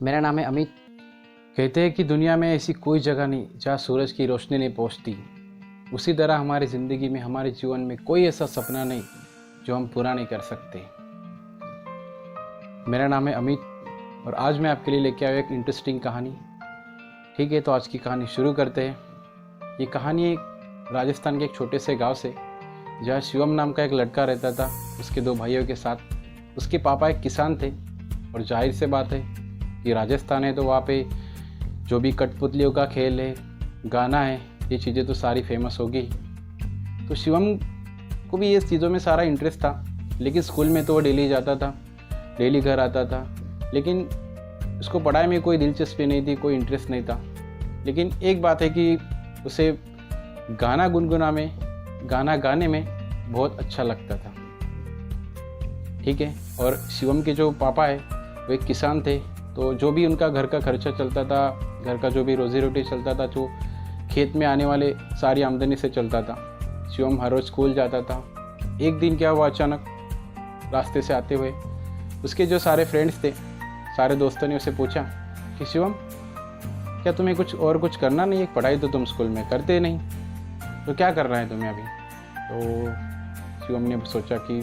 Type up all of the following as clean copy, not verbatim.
मेरा नाम है अमित। कहते हैं कि दुनिया में ऐसी कोई जगह नहीं जहाँ सूरज की रोशनी नहीं पहुँचती। उसी तरह हमारी ज़िंदगी में, हमारे जीवन में कोई ऐसा सपना नहीं जो हम पूरा नहीं कर सकते। मेरा नाम है अमित और आज मैं आपके लिए लेके आया एक इंटरेस्टिंग कहानी। ठीक है, तो आज की कहानी शुरू करते हैं। ये कहानी एक राजस्थान के एक छोटे से गांव से, जहाँ शिवम नाम का एक लड़का रहता था उसके दो भाइयों के साथ। उसके पापा एक किसान थे और जाहिर से बात है कि राजस्थान है तो वहाँ पे जो भी कठपुतलियों का खेल है, गाना है, ये चीज़ें तो सारी फेमस होगी। तो शिवम को भी ये चीज़ों में सारा इंटरेस्ट था, लेकिन स्कूल में तो वो डेली जाता था, डेली घर आता था, लेकिन उसको पढ़ाई में कोई दिलचस्पी नहीं थी, कोई इंटरेस्ट नहीं था। लेकिन एक बात है कि उसे गाना गाने में बहुत अच्छा लगता था। ठीक है, और शिवम के जो पापा है वो एक किसान थे, तो जो भी उनका घर का खर्चा चलता था, घर का जो भी रोज़ी रोटी चलता था, जो खेत में आने वाले सारी आमदनी से चलता था। शिवम हर रोज़ स्कूल जाता था। एक दिन क्या हुआ, अचानक रास्ते से आते हुए उसके जो सारे फ्रेंड्स थे, सारे दोस्तों ने उसे पूछा कि शिवम, क्या तुम्हें कुछ करना नहीं है? पढ़ाई तो तुम स्कूल में करते नहीं, तो क्या करना है तुम्हें अभी? तो शिवम ने सोचा कि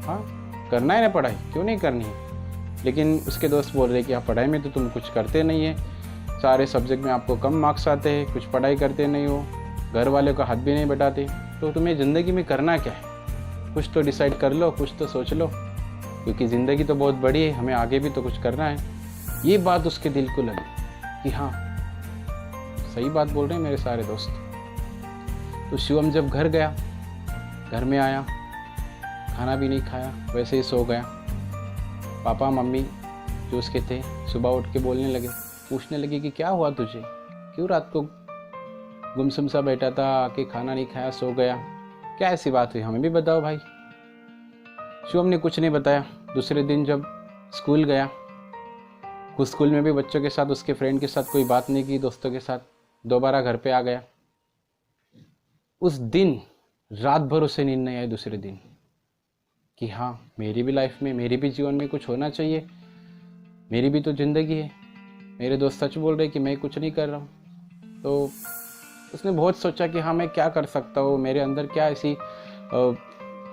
हाँ, करना है ना पढ़ाई, क्यों नहीं करनी है। लेकिन उसके दोस्त बोल रहे कि आप पढ़ाई में तो तुम कुछ करते नहीं है, सारे सब्जेक्ट में आपको कम मार्क्स आते हैं, कुछ पढ़ाई करते नहीं हो, घर वालों का हाथ भी नहीं बटाते, तो तुम्हें ज़िंदगी में करना क्या है? कुछ तो डिसाइड कर लो, कुछ तो सोच लो, क्योंकि ज़िंदगी तो बहुत बड़ी है, हमें आगे भी तो कुछ करना है। ये बात उसके दिल को लगी कि हाँ, सही बात बोल रहे हैं मेरे सारे दोस्त। तो शिवम जब घर गया, घर में आया, खाना भी नहीं खाया, वैसे ही सो गया। पापा मम्मी जो उसके थे सुबह उठ के बोलने लगे, पूछने लगे कि क्या हुआ तुझे, क्यों रात को गुमसुम सा बैठा था, आके खाना नहीं खाया, सो गया, क्या ऐसी बात हुई, हमें भी बताओ भाई। शिवम ने कुछ नहीं बताया। दूसरे दिन जब स्कूल गया, उस स्कूल में भी बच्चों के साथ, उसके फ्रेंड के साथ कोई बात नहीं की, दोस्तों के साथ दोबारा घर पे आ गया। उस दिन रात भर उसे नींद नहीं आई। दूसरे दिन कि हाँ, मेरी भी लाइफ में, मेरी भी जीवन में कुछ होना चाहिए, मेरी भी तो ज़िंदगी है, मेरे दोस्त सच बोल रहे कि मैं कुछ नहीं कर रहा हूँ। तो उसने बहुत सोचा कि हाँ, मैं क्या कर सकता हूँ, मेरे अंदर क्या ऐसी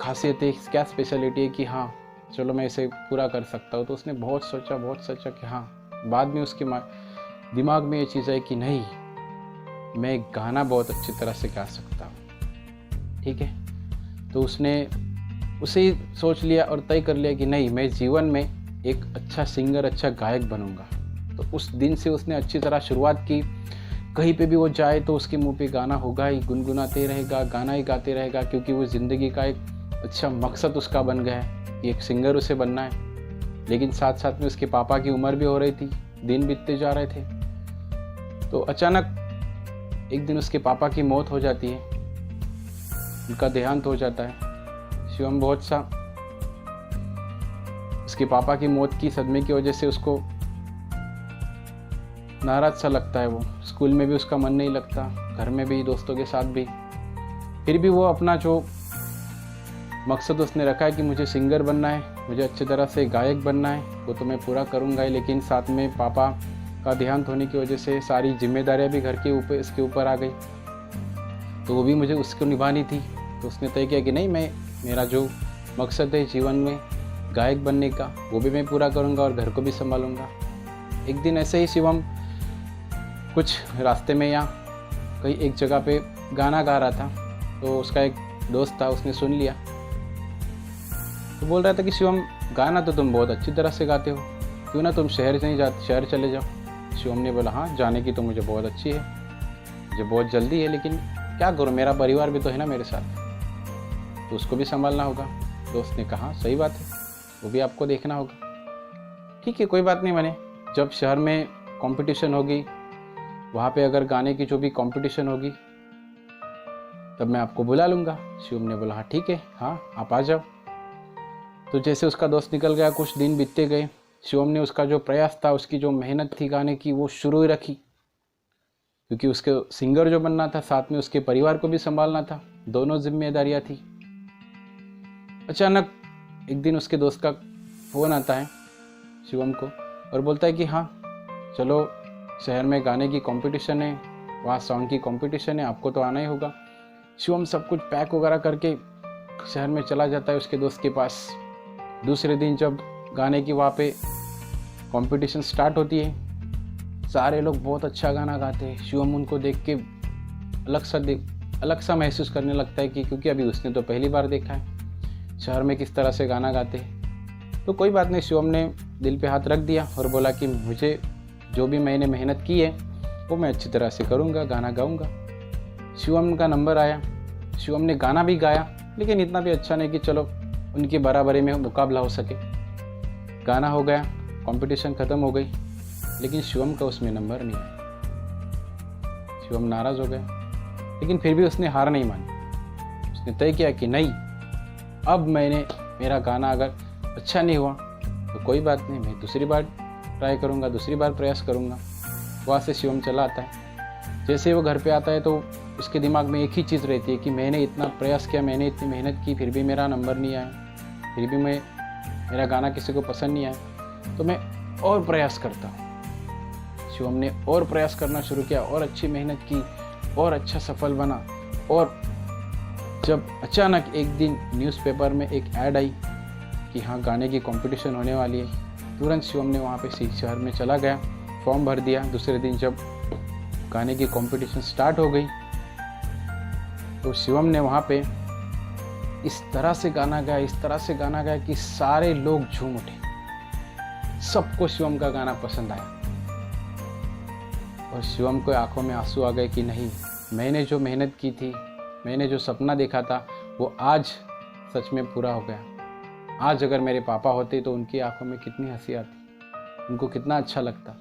खासियत है, क्या स्पेशलिटी है कि हाँ चलो मैं इसे पूरा कर सकता हूँ। तो उसने बहुत सोचा कि हाँ, बाद में उसके दिमाग में ये चीज़ है कि नहीं, मैं गाना बहुत अच्छी तरह से गा सकता हूँ। ठीक है, तो उसने उसे ही सोच लिया और तय कर लिया कि नहीं, मैं जीवन में एक अच्छा सिंगर, अच्छा गायक बनूंगा। तो उस दिन से उसने अच्छी तरह शुरुआत की। कहीं पे भी वो जाए तो उसके मुंह पे गाना होगा ही, गुनगुनाते रहेगा, गाना ही गाते रहेगा, क्योंकि वो ज़िंदगी का एक अच्छा मकसद उसका बन गया है कि एक सिंगर उसे बनना है। लेकिन साथ साथ में उसके पापा की उम्र भी हो रही थी, दिन बीतते जा रहे थे। तो अचानक एक दिन उसके पापा की मौत हो जाती है, उनका देहांत हो जाता है। शिवम बहुत सा उसके पापा की मौत की सदमे की वजह से उसको नाराज सा लगता है। वो स्कूल में भी उसका मन नहीं लगता, घर में भी, दोस्तों के साथ भी। फिर भी वो अपना जो मकसद उसने रखा है कि मुझे सिंगर बनना है, मुझे अच्छी तरह से गायक बनना है, वो तो मैं पूरा करूँगा ही। लेकिन साथ में पापा का देहांत होने की वजह से सारी जिम्मेदारियाँ भी घर के ऊपर, इसके ऊपर आ गई, तो वो भी मुझे उसको निभानी थी। तो उसने तय किया कि नहीं, मेरा जो मकसद है जीवन में गायक बनने का, वो भी मैं पूरा करूँगा और घर को भी संभालूंगा। एक दिन ऐसे ही शिवम कुछ रास्ते में या कहीं एक जगह पे गाना गा रहा था, तो उसका एक दोस्त था, उसने सुन लिया। तो बोल रहा था कि शिवम, गाना तो तुम बहुत अच्छी तरह से गाते हो, क्यों ना तुम शहर चले जाओ। शिवम ने बोला, हाँ, जाने की तो मुझे बहुत अच्छी है, मुझे बहुत जल्दी है, लेकिन क्या करूँ, मेरा परिवार भी तो है ना मेरे साथ, तो उसको भी संभालना होगा। दोस्त ने कहा, सही बात है, वो भी आपको देखना होगा। ठीक है, कोई बात नहीं, मैंने जब शहर में कंपटीशन होगी, वहाँ पे अगर गाने की जो भी कंपटीशन होगी, तब मैं आपको बुला लूँगा। शिवम ने बोला, हाँ ठीक है, हाँ आप आ जाओ। तो जैसे उसका दोस्त निकल गया, कुछ दिन बीतते गए। शिवम ने उसका जो प्रयास था, उसकी जो मेहनत थी गाने की, वो शुरू ही रखी, क्योंकि उसके सिंगर जो बनना था, साथ में उसके परिवार को भी संभालना था, दोनों जिम्मेदारियाँ थी। अचानक एक दिन उसके दोस्त का फ़ोन आता है शिवम को और बोलता है कि हाँ, चलो शहर में गाने की कंपटीशन है, वहाँ सॉन्ग की कंपटीशन है, आपको तो आना ही होगा। शिवम सब कुछ पैक वगैरह करके शहर में चला जाता है उसके दोस्त के पास। दूसरे दिन जब गाने की वहाँ पे कंपटीशन स्टार्ट होती है, सारे लोग बहुत अच्छा गाना गाते हैं। शिवम उनको देख के अलग सा महसूस करने लगता है कि क्योंकि अभी उसने तो पहली बार देखा है शहर में किस तरह से गाना गाते हैं। तो कोई बात नहीं, शिवम ने दिल पे हाथ रख दिया और बोला कि मुझे जो भी मैंने मेहनत की है वो मैं अच्छी तरह से करूँगा, गाना गाऊँगा। शिवम का नंबर आया, शिवम ने गाना भी गाया, लेकिन इतना भी अच्छा नहीं कि चलो उनकी बराबरी में मुकाबला हो सके। गाना हो गया, कंपटीशन ख़त्म हो गई, लेकिन शिवम का उसमें नंबर नहीं आया। शिवम नाराज़ हो गया, लेकिन फिर भी उसने हार नहीं मानी। उसने तय किया कि नहीं, अब मेरा गाना अगर अच्छा नहीं हुआ तो कोई बात नहीं, मैं दूसरी बार ट्राई करूँगा, दूसरी बार प्रयास करूँगा। वहाँ से शिवम चला आता है। जैसे वो घर पे आता है तो उसके दिमाग में एक ही चीज़ रहती है कि मैंने इतना प्रयास किया, मैंने इतनी मेहनत की, फिर भी मेरा नंबर नहीं आया, फिर भी मेरा गाना किसी को पसंद नहीं आया, तो मैं और प्रयास करता हूँ। शिवम ने और प्रयास करना शुरू किया और अच्छी मेहनत की और अच्छा सफल बना। और जब अचानक एक दिन न्यूज़पेपर में एक ऐड आई कि हाँ गाने की कंपटीशन होने वाली है, तुरंत शिवम ने वहाँ पे शहर में चला गया, फॉर्म भर दिया। दूसरे दिन जब गाने की कंपटीशन स्टार्ट हो गई तो शिवम ने वहाँ पे इस तरह से गाना गाया कि सारे लोग झूम उठे। सबको शिवम का गाना पसंद आया और शिवम को आंखों में आंसू आ गए कि नहीं, मैंने जो मेहनत की थी, मैंने जो सपना देखा था, वो आज सच में पूरा हो गया। आज अगर मेरे पापा होते तो उनकी आंखों में कितनी हंसी आती, उनको कितना अच्छा लगता।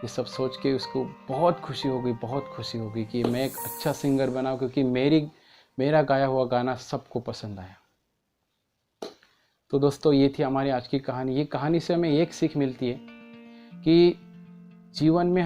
ये सब सोच के उसको बहुत खुशी हो गई कि मैं एक अच्छा सिंगर बनाऊं, क्योंकि मेरा गाया हुआ गाना सबको पसंद आया। तो दोस्तों, ये थी हमारी आज की कहानी। ये कहानी से हमें एक सीख मिलती है कि जीवन में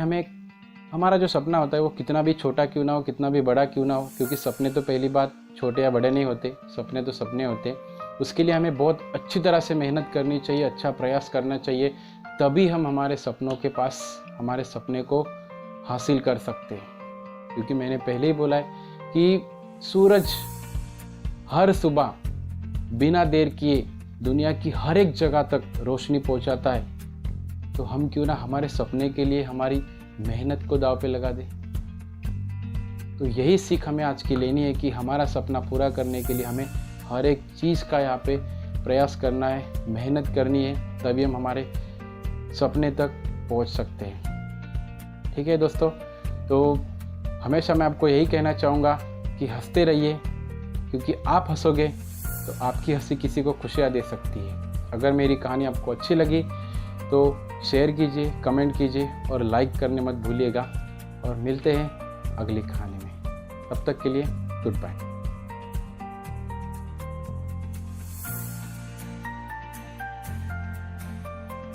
हमारा जो सपना होता है वो कितना भी छोटा क्यों ना हो, कितना भी बड़ा क्यों ना हो, क्योंकि सपने तो पहली बात छोटे या बड़े नहीं होते, सपने तो सपने होते हैं। उसके लिए हमें बहुत अच्छी तरह से मेहनत करनी चाहिए, अच्छा प्रयास करना चाहिए, तभी हम हमारे सपनों के पास हमारे सपने को हासिल कर सकते हैं। क्योंकि मैंने पहले ही बोला है कि सूरज हर सुबह बिना देर किए दुनिया की हर एक जगह तक रोशनी पहुंचाता है, तो हम क्यों ना हमारे सपने के लिए हमारी मेहनत को दांव पे लगा दें। तो यही सीख हमें आज की लेनी है कि हमारा सपना पूरा करने के लिए हमें हर एक चीज़ का यहाँ पे प्रयास करना है, मेहनत करनी है, तभी हम हमारे सपने तक पहुँच सकते हैं। ठीक है दोस्तों, तो हमेशा मैं आपको यही कहना चाहूँगा कि हंसते रहिए, क्योंकि आप हंसोगे तो आपकी हंसी किसी को खुशियाँ दे सकती है। अगर मेरी कहानी आपको अच्छी लगी तो शेयर कीजिए, कमेंट कीजिए और लाइक करने मत भूलिएगा। और मिलते हैं अगली कहानी में। तब तक के लिए गुड बाय।